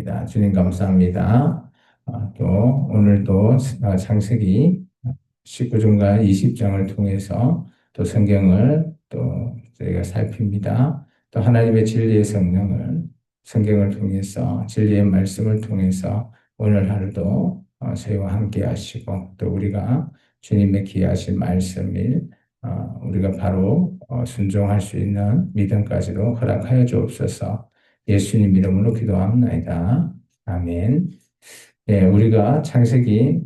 기도합니다. 주님 감사합니다. 또 오늘도 창세기 19장과 20장을 통해서 또 성경을 또 저희가 살핍니다. 또 하나님의 진리의 성령을 성경을 통해서 진리의 말씀을 통해서 오늘 하루도 저희와 함께 하시고 또 우리가 주님의 귀하신 말씀을 우리가 바로 순종할 수 있는 믿음까지도 허락하여 주옵소서. 예수님 이름으로 기도합니다. 아멘. 예, 우리가 창세기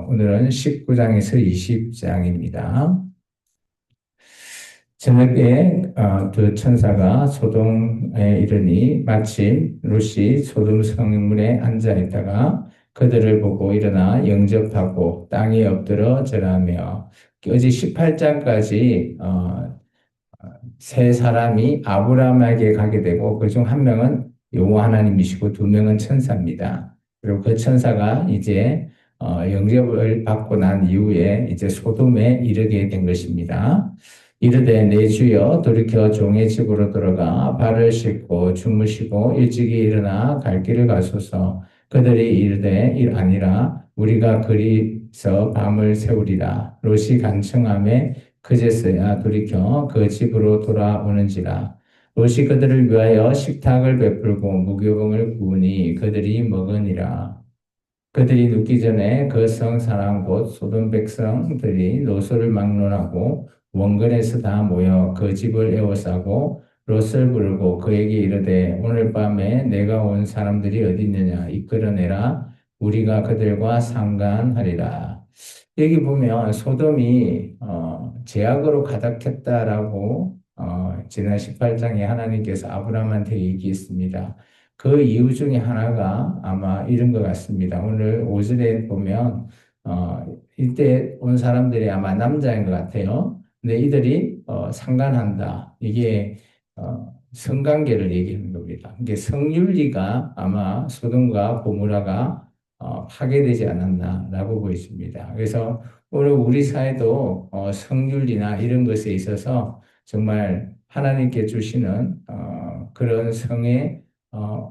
오늘은 19장에서 20장입니다. 저녁에 그 천사가 소돔에 이르니 마침 롯이 소돔 성문에 앉아 있다가 그들을 보고 일어나 영접하고 땅에 엎드러 절하며 어제 18장까지 세 사람이 아브라함에게 가게 되고 그중 한 명은 여호와 하나님이시고 두 명은 천사입니다. 그리고 그 천사가 이제 영접을 받고 난 이후에 이제 소돔에 이르게 된 것입니다. 이르되 내 주여 돌이켜 종의 집으로 들어가 발을 씻고 주무시고 일찍이 일어나 갈 길을 가소서. 그들이 이르되 일 아니라 우리가 그리서 밤을 새우리라. 롯이 간청하매 그제서야 돌이켜 그 집으로 돌아오는지라. 롯이 그들을 위하여 식탁을 베풀고 무교병을 구우니 그들이 먹으니라. 그들이 눕기 전에 그 성 사람 곧 소돔 백성들이 롯을 막론하고 원근에서 다 모여 그 집을 에워싸고 롯을 부르고 그에게 이르되 오늘 밤에 내가 온 사람들이 어디 있느냐 이끌어내라 우리가 그들과 상관하리라. 여기 보면 소돔이 죄악으로 가득했다라고 지난 18장에 하나님께서 아브라함한테 얘기했습니다. 그 이유 중에 하나가 아마 이런 것 같습니다. 오늘 5절에 보면 이때 온 사람들이 아마 남자인 것 같아요. 근데 이들이 상간한다. 이게 성관계를 얘기하는 겁니다. 이게 성윤리가 아마 소돔과 고모라가 파괴되지 않았나라고 보입니다. 그래서 오늘 우리 사회도 성윤리나 이런 것에 있어서 정말 하나님께 주시는 그런 성의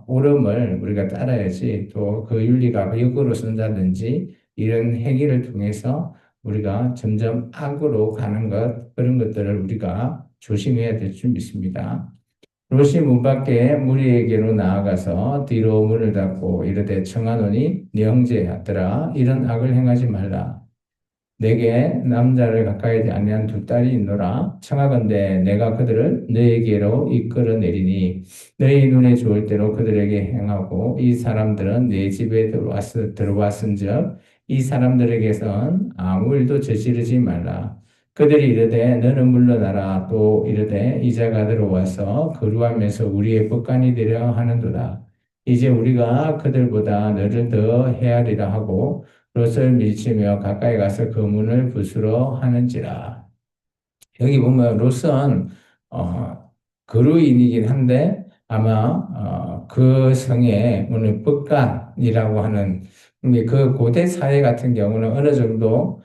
옳음을 우리가 따라야지 또 그 윤리가 역으로 쓴다든지 이런 행위를 통해서 우리가 점점 악으로 가는 것 그런 것들을 우리가 조심해야 될 줄 믿습니다. 롯이 문 밖에 무리에게로 나아가서 뒤로 문을 닫고 이르되 청하노니 네 형제들아 이런 악을 행하지 말라. 내게 남자를 가까이 하지 아니한 두 딸이 있노라. 청하건대 내가 그들을 너에게로 이끌어 내리니 너희 눈에 좋을 대로 그들에게 행하고 이 사람들은 내 집에 들어왔은즉 이 사람들에게선 아무 일도 저지르지 말라. 그들이 이르되 너는 물러나라. 또 이르되 이자가 들어와서 거루하면서 우리의 법관이 되려 하는도다. 이제 우리가 그들보다 너를 더 헤아리라 하고 롯을 밀치며 가까이 가서 그 문을 부수러 하는지라. 여기 보면 롯은 그루인이긴 한데 아마 그 성에 오늘 법관이라고 하는 그 고대 사회 같은 경우는 어느 정도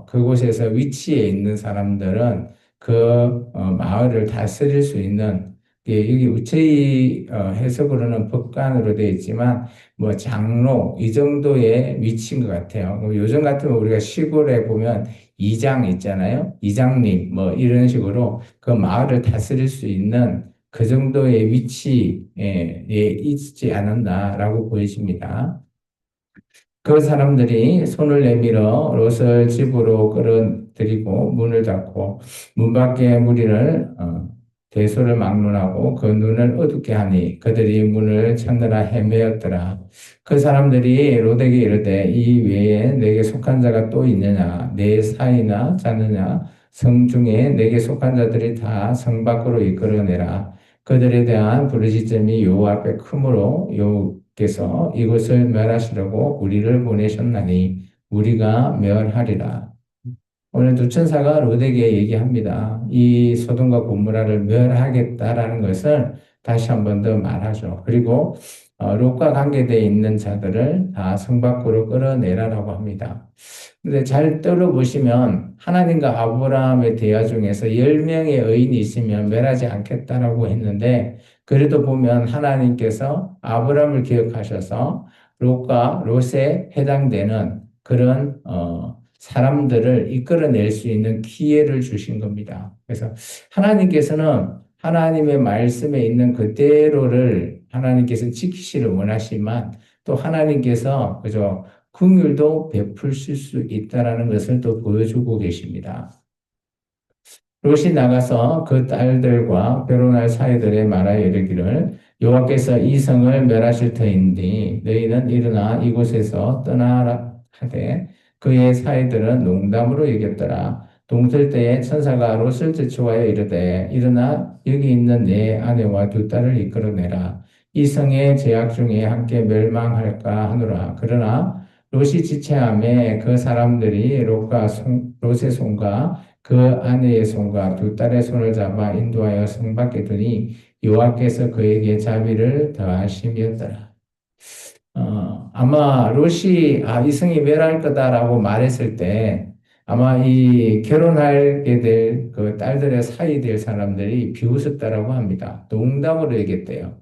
그곳에서 위치에 있는 사람들은 그 마을을 다스릴 수 있는 여기 우체의 해석으로는 법관으로 되어 있지만 뭐 장로 이 정도의 위치인 것 같아요. 요즘 같으면 우리가 시골에 보면 이장 있잖아요. 이장님 뭐 이런 식으로 그 마을을 다스릴 수 있는 그 정도의 위치에 있지 않았나라고 보여집니다. 그 사람들이 손을 내밀어 롯을 집으로 끌어들이고 문을 닫고 문 밖에 무리를 대소를 막론하고 그 눈을 어둡게 하니 그들이 문을 찾느라 헤매었더라. 그 사람들이 롯에게 이르되 이 외에 내게 속한 자가 또 있느냐 내 사이나 자느냐 성 중에 내게 속한 자들이 다 성 밖으로 이끌어내라. 그들에 대한 부르짖음이 여호와 앞에 크므로 여호와께서 이것을 멸하시려고 우리를 보내셨나니 우리가 멸하리라. 오늘 두 천사가 롯에게 얘기합니다. 이 소돔과 고모라를 멸하겠다라는 것을 다시 한 번 더 말하죠. 그리고 롯과 관계되어 있는 자들을 다 성 밖으로 끌어내라라고 합니다. 근데 잘 들어보시면 하나님과 아브라함의 대화 중에서 10명의 의인이 있으면 멸하지 않겠다라고 했는데 그래도 보면 하나님께서 아브라함을 기억하셔서 롯과 롯에 해당되는 그런 사람들을 이끌어낼 수 있는 기회를 주신 겁니다. 그래서 하나님께서는 하나님의 말씀에 있는 그대로를 하나님께서 지키시를 원하시지만 또 하나님께서 그죠 긍휼도 베푸실 수 있다라는 것을 또 보여주고 계십니다. 롯이 나가서 그 딸들과 결혼할 사이들의 말하여 이르기를 여호와께서 이 성을 멸하실 터인데 너희는 일어나 이곳에서 떠나라 하되 그의 사이들은 농담으로 여겼더라. 동틀 때에 천사가 롯을 제초하여 이르되 일어나 여기 있는 내 아내와 두 딸을 이끌어내라. 이 성의 제약 중에 함께 멸망할까 하노라. 그러나 롯이 지체함에 그 사람들이 롯의 손과 그 아내의 손과 두 딸의 손을 잡아 인도하여 성 밖에 두니 여호와께서 그에게 자비를 더하심이었더라. 아마 롯이 이 성이 멸할 거다라고 말했을 때 아마 이 결혼하게 될 그 딸들의 사이 될 사람들이 비웃었다라고 합니다. 농담으로 얘기했대요.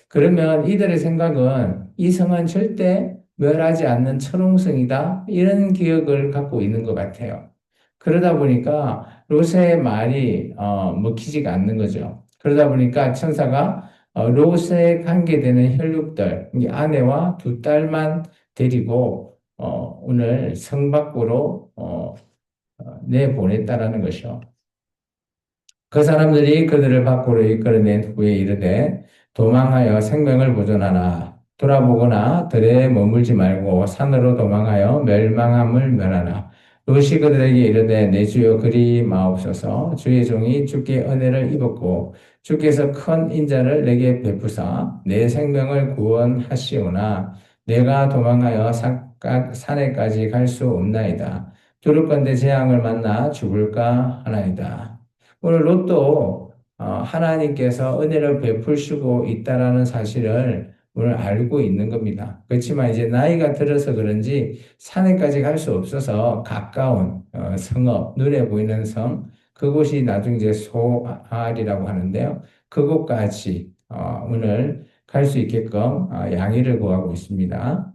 그러면 이들의 생각은 이 성은 절대 멸하지 않는 철옹성이다. 이런 기억을 갖고 있는 것 같아요. 그러다 보니까 롯의 말이 먹히지가 않는 거죠. 그러다 보니까 천사가 롯에 관계되는 혈육들, 이 아내와 두 딸만 데리고 오늘 성 밖으로 내보냈다라는 것이요. 그 사람들이 그들을 밖으로 이끌어낸 후에 이르되 도망하여 생명을 보존하라. 돌아보거나 들에 머물지 말고 산으로 도망하여 멸망함을 면하라. 롯이 그들에게 이르되 내 주여 그리 마옵소서. 주의 종이 주께 은혜를 입었고 주께서 큰 인자를 내게 베푸사 내 생명을 구원하시오나 내가 도망하여 산에까지 갈 수 없나이다. 두렵건대 재앙을 만나 죽을까 하나이다. 오늘 롯도 하나님께서 은혜를 베푸시고 있다라는 사실을 오늘 알고 있는 겁니다. 그렇지만 이제 나이가 들어서 그런지 산에까지 갈 수 없어서 가까운 성읍, 눈에 보이는 성, 그곳이 나중에 이제 소알이라고 하는데요. 그곳까지 오늘 갈 수 있게끔 양해를 구하고 있습니다.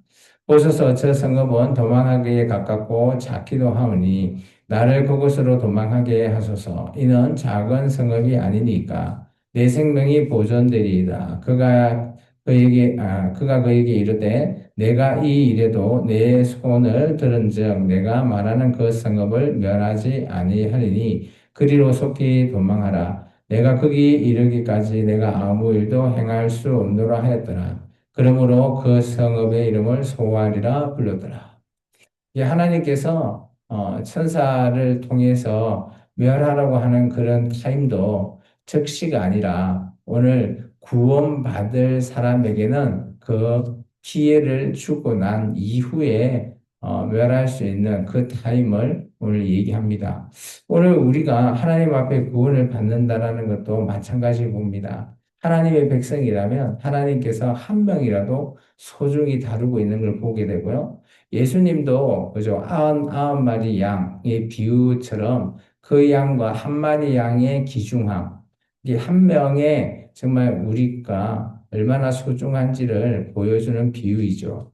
보소서 저 성읍은 도망하기에 가깝고 작기도 하오니 나를 그곳으로 도망하게 하소서. 이는 작은 성읍이 아니니까 내 생명이 보존되리이다. 그가 그에게 이르되 내가 이 일에도 내 손을 들은즉 내가 말하는 그 성읍을 멸하지 아니하리니 그리로 속히 도망하라. 내가 거기 이르기까지 내가 아무 일도 행할 수 없노라 하였더라. 그러므로 그 성읍의 이름을 소알이라 불렀더라. 이 하나님께서 천사를 통해서 멸하라고 하는 그런 타임도 즉시가 아니라 오늘 구원받을 사람에게는 그 기회를 주고 난 이후에 멸할 수 있는 그 타임을 오늘 얘기합니다. 오늘 우리가 하나님 앞에 구원을 받는다라는 것도 마찬가지 봅니다. 하나님의 백성이라면 하나님께서 한 명이라도 소중히 다루고 있는 걸 보게 되고요. 예수님도 그죠? 아흔 마리 양의 비유처럼 그 양과 한 마리 양의 귀중함, 이 한 명의 정말 우리가 얼마나 소중한지를 보여주는 비유이죠.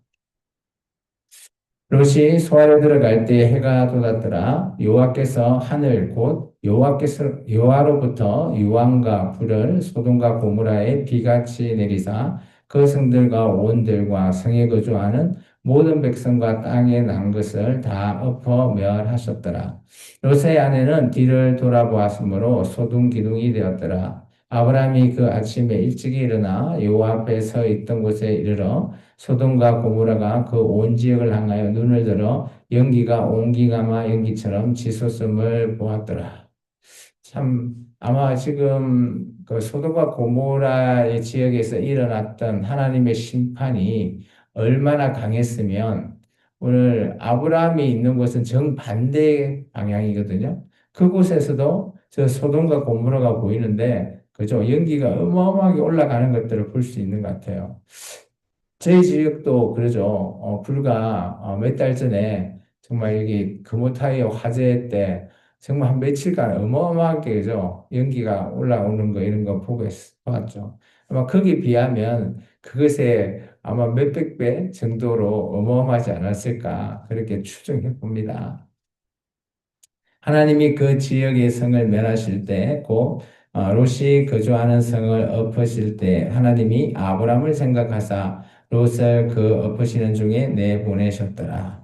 롯이 소알에 들어갈 때 해가 돋았더라. 여호와께서 하늘 곧 여호와로부터 유황과 불을 소돔과 고모라에 비같이 내리사 그 성들과 온들과 성에 거주하는 모든 백성과 땅에 난 것을 다 엎어 멸하셨더라. 롯의 아내는 뒤를 돌아보았으므로 소동 기둥이 되었더라. 아브라함이 그 아침에 일찍 일어나 여호와 앞에 서 있던 곳에 이르러 소돔과 고모라가 그 온 지역을 향하여 눈을 들어 연기가 온기가마 연기처럼 치솟음을 보았더라. 참 아마 지금 그 소돔과 고모라의 지역에서 일어났던 하나님의 심판이 얼마나 강했으면 오늘 아브라함이 있는 곳은 정반대 방향이거든요. 그곳에서도 저 소돔과 고모라가 보이는데 그죠? 연기가 어마어마하게 올라가는 것들을 볼 수 있는 것 같아요. 저희 지역도 그러죠. 불과 몇 달 전에 정말 여기 금호타이어 화재 때 정말 한 며칠간 어마어마하게 그죠. 연기가 올라오는 거 이런 거 보고 봤죠. 아마 거기에 비하면 그것에 아마 몇백 배 정도로 어마어마하지 않았을까 그렇게 추정해 봅니다. 하나님이 그 지역의 성을 멸하실 때, 곧 롯이 거주하는 성을 엎으실 때, 하나님이 아브람을 생각하사 롯을 그 엎으시는 중에 내보내셨더라.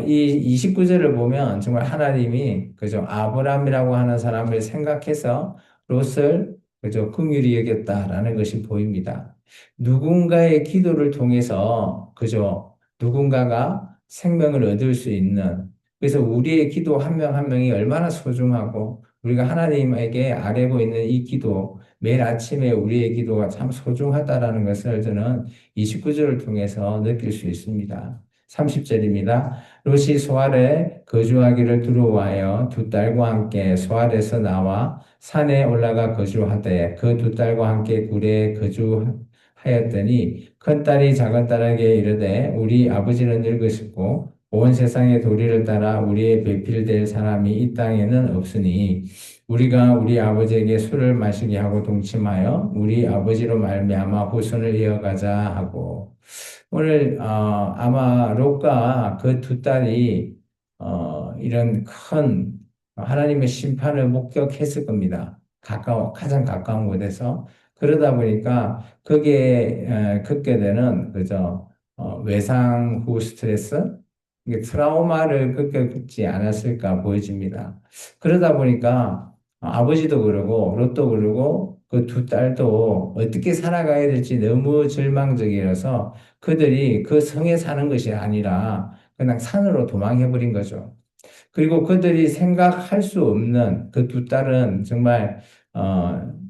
이 29절을 보면 정말 하나님이 그죠 아브람이라고 하는 사람을 생각해서 롯을 그죠 긍휼히 여겼다라는 것이 보입니다. 누군가의 기도를 통해서 그죠 누군가가 생명을 얻을 수 있는 그래서 우리의 기도 한 명 한 명이 얼마나 소중하고 우리가 하나님에게 아뢰고 있는 이 기도, 매일 아침에 우리의 기도가 참 소중하다라는 것을 저는 29절을 통해서 느낄 수 있습니다. 30절입니다. 롯이 소알에 거주하기를 두려워하여 두 딸과 함께 소알에서 나와 산에 올라가 거주하되 그 두 딸과 함께 굴에 거주하였더니 큰 딸이 작은 딸에게 이르되 우리 아버지는 늙으셨고 온 세상의 도리를 따라 우리의 배필될 사람이 이 땅에는 없으니 우리가 우리 아버지에게 술을 마시게 하고 동침하여 우리 아버지로 말미암아 후손을 이어가자 하고 오늘 아마 롯과 그 두 딸이 이런 큰 하나님의 심판을 목격했을 겁니다. 가장 가까운 곳에서 그러다 보니까 거기에 겪게 되는 그저 외상 후 스트레스 이게 트라우마를 겪지 않았을까 보여집니다. 그러다 보니까 아버지도 그러고 롯도 그러고 그 두 딸도 어떻게 살아가야 될지 너무 절망적이라서 그들이 그 성에 사는 것이 아니라 그냥 산으로 도망해 버린 거죠. 그리고 그들이 생각할 수 없는 그 두 딸은 정말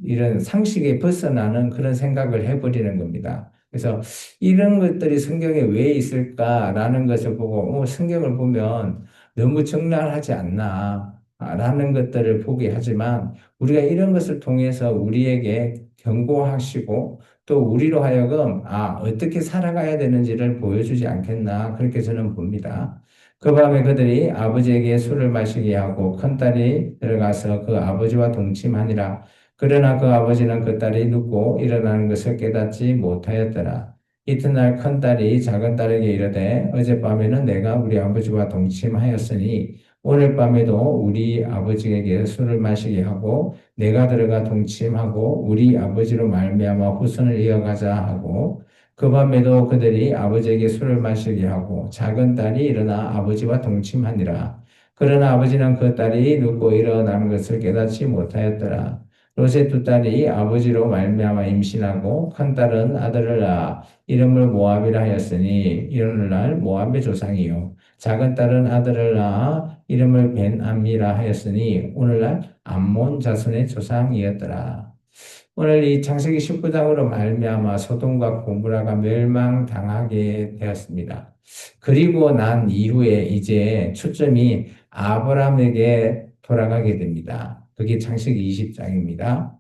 이런 상식에 벗어나는 그런 생각을 해버리는 겁니다. 그래서 이런 것들이 성경에 왜 있을까라는 것을 보고 성경을 보면 너무 적나라하지 않나 라는 것들을 보게 하지만 우리가 이런 것을 통해서 우리에게 경고하시고 또 우리로 하여금 어떻게 살아가야 되는지를 보여주지 않겠나 그렇게 저는 봅니다. 그 밤에 그들이 아버지에게 술을 마시게 하고 큰딸이 들어가서 그 아버지와 동침하니라. 그러나 그 아버지는 그 딸이 눕고 일어나는 것을 깨닫지 못하였더라. 이튿날 큰딸이 작은딸에게 이르되 어젯밤에는 내가 우리 아버지와 동침하였으니 오늘 밤에도 우리 아버지에게 술을 마시게 하고 내가 들어가 동침하고 우리 아버지로 말미암아 후손을 이어가자 하고 그 밤에도 그들이 아버지에게 술을 마시게 하고 작은 딸이 일어나 아버지와 동침하니라. 그러나 아버지는 그 딸이 눕고 일어나는 것을 깨닫지 못하였더라. 롯의 두 딸이 아버지로 말미암아 임신하고 큰 딸은 아들을 낳아 이름을 모압이라 하였으니 이르날 모압의 조상이요 작은 딸은 아들을 낳아 이름을 벤암이라 하였으니 오늘날 암몬 자손의 조상이었더라. 오늘 이 창세기 19장으로 말미암아 소돔과 고모라가 멸망당하게 되었습니다. 그리고 난 이후에 이제 초점이 아브라함에게 돌아가게 됩니다. 그게 창세기 20장입니다.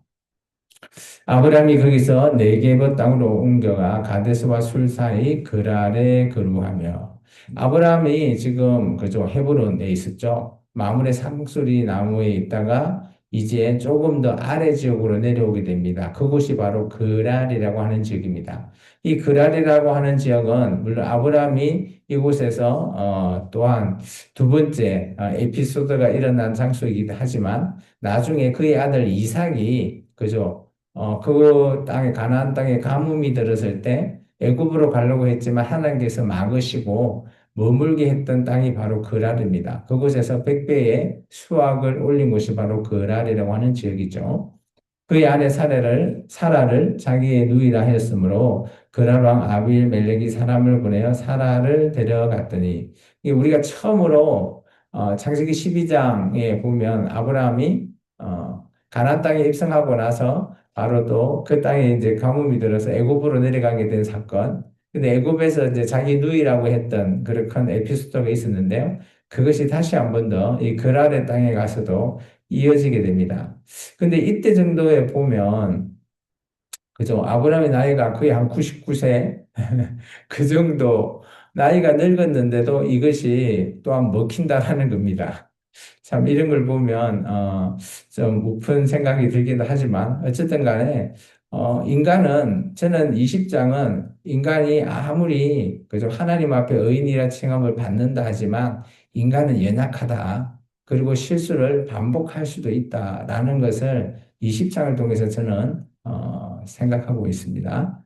아브라함이 거기서 네게브 땅으로 옮겨가 가데스와 술 사이 그랄에 거류하며 아브라함이 지금 그저 헤브론에 있었죠. 마물의 상수리 나무에 있다가 이제 조금 더 아래 지역으로 내려오게 됩니다. 그곳이 바로 그랄이라고 하는 지역입니다. 이 그랄이라고 하는 지역은 물론 아브라함이 이곳에서 또한 두 번째 에피소드가 일어난 장소이기도 하지만 나중에 그의 아들 이삭이 그죠 그 땅에 가나안 땅에 가뭄이 들었을 때 애굽으로 가려고 했지만 하나님께서 막으시고 머물게 했던 땅이 바로 그랄입니다. 그곳에서 100배의 수확을 올린 곳이 바로 그랄이라고 하는 지역이죠. 그의 아내 사라를 자기의 누이라 하였으므로 그랄 왕 아비멜렉이 사람을 보내어 사라를 데려갔더니 우리가 처음으로 창세기 12장에 보면 아브라함이 가나안 땅에 입성하고 나서 바로 또 그 땅에 이제 가뭄이 들어서 애굽으로 내려가게 된 사건. 근데 애굽에서 이제 자기 누이라고 했던 그런 큰 에피소드가 있었는데요. 그것이 다시 한 번 더 이 그랄의 땅에 가서도 이어지게 됩니다. 근데 이때 정도에 보면 그죠? 아브라함의 나이가 거의 한 99세 그 정도 나이가 늙었는데도 이것이 또한 먹힌다라는 겁니다. 참 이런 걸 보면 좀 우픈 생각이 들기도 하지만 어쨌든 간에 인간은, 저는 20장은 인간이 아무리, 그죠, 하나님 앞에 의인이라 칭함을 받는다 하지만 인간은 연약하다. 그리고 실수를 반복할 수도 있다라는 것을 20장을 통해서 저는, 생각하고 있습니다.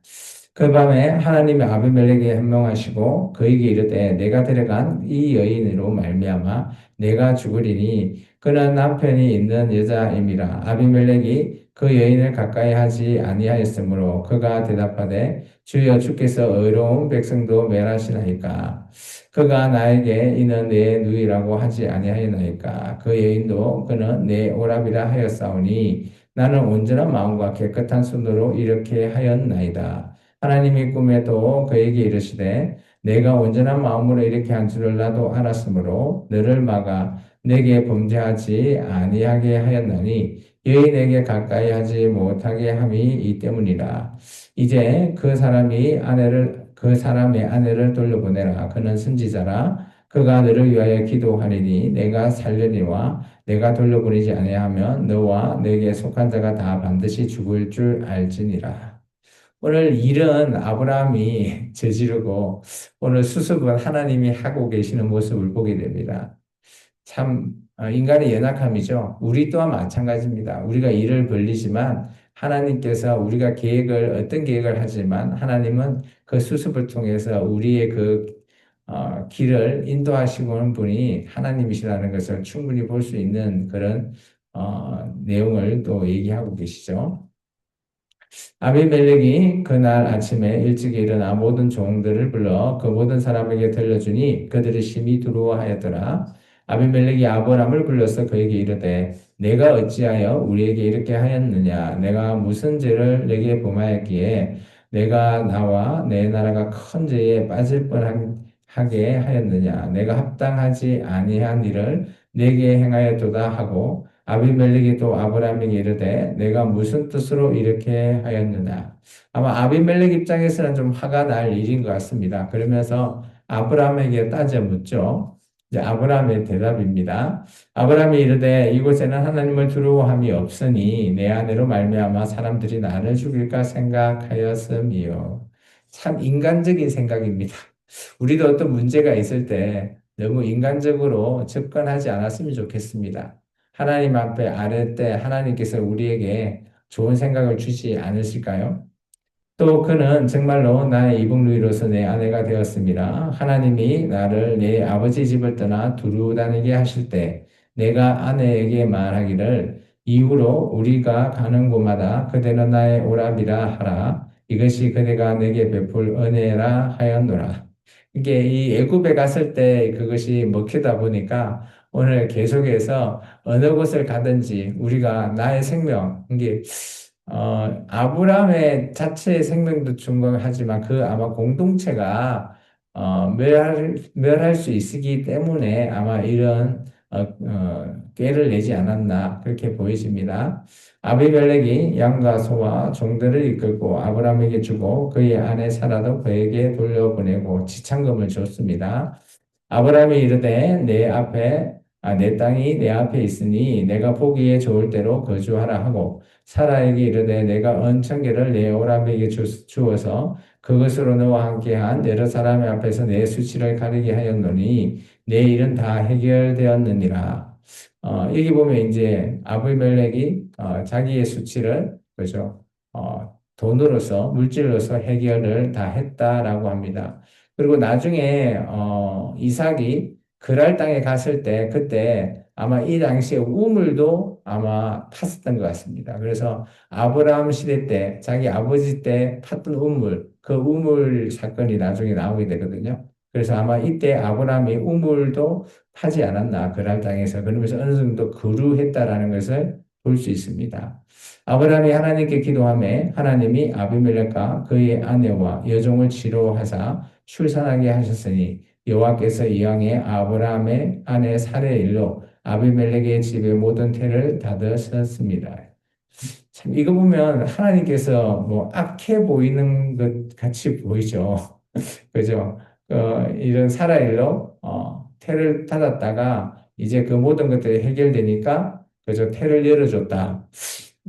그 밤에 하나님이 아비멜렉에게 현명하시고 그에게 이르되 내가 데려간 이 여인으로 말미암아 내가 죽으리니 그는 남편이 있는 여자임이라. 아비멜렉이 그 여인을 가까이 하지 아니하였으므로 그가 대답하되 주여 주께서 의로운 백성도 멸하시나이까. 그가 나에게 이는 내 누이라고 하지 아니하였나이까. 그 여인도 그는 내 오랍이라 하였사오니 나는 온전한 마음과 깨끗한 손으로 이렇게 하였나이다. 하나님이 꿈에도 그에게 이르시되 내가 온전한 마음으로 이렇게 한 줄을 나도 알았으므로 너를 막아 내게 범죄하지 아니하게 하였나니 여인에게 가까이 하지 못하게 함이 이 때문이라. 이제 그 사람의 아내를 돌려보내라. 그는 선지자라. 그가 너를 위하여 기도하리니 내가 살려니와 내가 돌려보내지 아니하면 너와 내게 속한 자가 다 반드시 죽을 줄 알지니라. 오늘 일은 아브라함이 저지르고 오늘 수습은 하나님이 하고 계시는 모습을 보게 됩니다. 참 인간의 연약함이죠. 우리 또한 마찬가지입니다. 우리가 일을 벌리지만 하나님께서 우리가 어떤 계획을 하지만 하나님은 그 수습을 통해서 우리의 길을 인도하시는 분이 하나님이시라는 것을 충분히 볼 수 있는 그런 내용을 또 얘기하고 계시죠. 아비멜렉이 그날 아침에 일찍 일어나 모든 종들을 불러 그 모든 사람에게 들려주니 그들이 심히 두려워하였더라. 아비멜렉이 아브람을 불러서 그에게 이르되 내가 어찌하여 우리에게 이렇게 하였느냐? 내가 무슨 죄를 내게 범하였기에 내가 나와 내 나라가 큰 죄에 빠질 뻔하게 하였느냐? 내가 합당하지 아니한 일을 내게 행하였도다 하고 아비멜렉이 또 아브라함에게 이르되 내가 무슨 뜻으로 이렇게 하였느냐. 아마 아비멜렉 입장에서는 좀 화가 날 일인 것 같습니다. 그러면서 아브라함에게 따져 묻죠. 이제 아브라함의 대답입니다. 아브라함이 이르되 이곳에는 하나님을 두려워함이 없으니 내 아내로 말미암아 사람들이 나를 죽일까 생각하였음이요. 참 인간적인 생각입니다. 우리도 어떤 문제가 있을 때 너무 인간적으로 접근하지 않았으면 좋겠습니다. 하나님 앞에 아뢰 때 하나님께서 우리에게 좋은 생각을 주지 않으실까요? 또 그는 정말로 나의 이복누이로서 내 아내가 되었습니다. 하나님이 나를 내 아버지 집을 떠나 두루 다니게 하실 때 내가 아내에게 말하기를 이후로 우리가 가는 곳마다 그대는 나의 오랍이라 하라. 이것이 그대가 내게 베풀 은혜라 하였노라. 이게 이 애굽에 갔을 때 그것이 먹히다 보니까 오늘 계속해서 어느 곳을 가든지 우리가 나의 생명, 이게 아브라함의 자체의 생명도 중요하지만 그 아마 공동체가 멸할 수 있기 때문에 아마 이런 꾀를 내지 않았나 그렇게 보여집니다. 아비멜렉이 양과 소와 종들을 이끌고 아브라함에게 주고 그의 아내 사라도 그에게 돌려보내고 지참금을 줬습니다. 아브라함이 이르되 내 땅이 내 앞에 있으니 내가 보기에 좋을 대로 거주하라 하고 사라에게 이르되 내가 언천계를 내 오람에게 주어서 그것으로 너와 함께한 여러 사람의 앞에서 내 수치를 가리게 하였노니 내 일은 다 해결되었느니라. 여기 보면 이제 아비멜렉이 자기의 수치를 그죠? 돈으로서 물질로서 해결을 다 했다라고 합니다. 그리고 나중에 이삭이 그랄 땅에 갔을 때 그때 아마 이 당시에 우물도 아마 팠었던 것 같습니다. 그래서 아브라함 시대 때 자기 아버지 때 팠던 우물 그 우물 사건이 나중에 나오게 되거든요. 그래서 아마 이때 아브라함이 우물도 파지 않았나 그랄 땅에서 그러면서 어느 정도 거류했다라는 것을 볼 수 있습니다. 아브라함이 하나님께 기도하며 하나님이 아비멜렉과 그의 아내와 여종을 치료하사 출산하게 하셨으니 여호와께서 이왕에 아브라함의 아내 사레의 일로 아비멜렉의 집의 모든 태를 닫으셨습니다. 참 이거 보면 하나님께서 뭐 악해 보이는 것 같이 보이죠. 그죠? 이런 사라 일로 태를 닫았다가 이제 그 모든 것들이 해결되니까 그죠? 태를 열어줬다.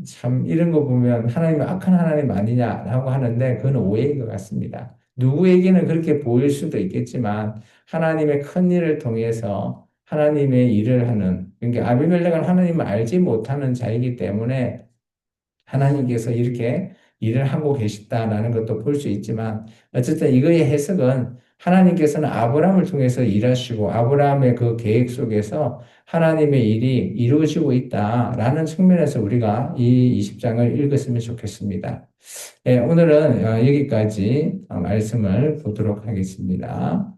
참 이런 거 보면 하나님이 악한 하나님 아니냐라고 하는데 그건 오해인 것 같습니다. 누구에게는 그렇게 보일 수도 있겠지만 하나님의 큰 일을 통해서 하나님의 일을 하는 그러니까 아비멜렉은 하나님을 알지 못하는 자이기 때문에 하나님께서 이렇게 일을 하고 계시다라는 것도 볼 수 있지만 어쨌든 이거의 해석은 하나님께서는 아브라함을 통해서 일하시고 아브라함의 그 계획 속에서 하나님의 일이 이루어지고 있다라는 측면에서 우리가 이 20장을 읽었으면 좋겠습니다. 예, 오늘은 여기까지 말씀을 보도록 하겠습니다.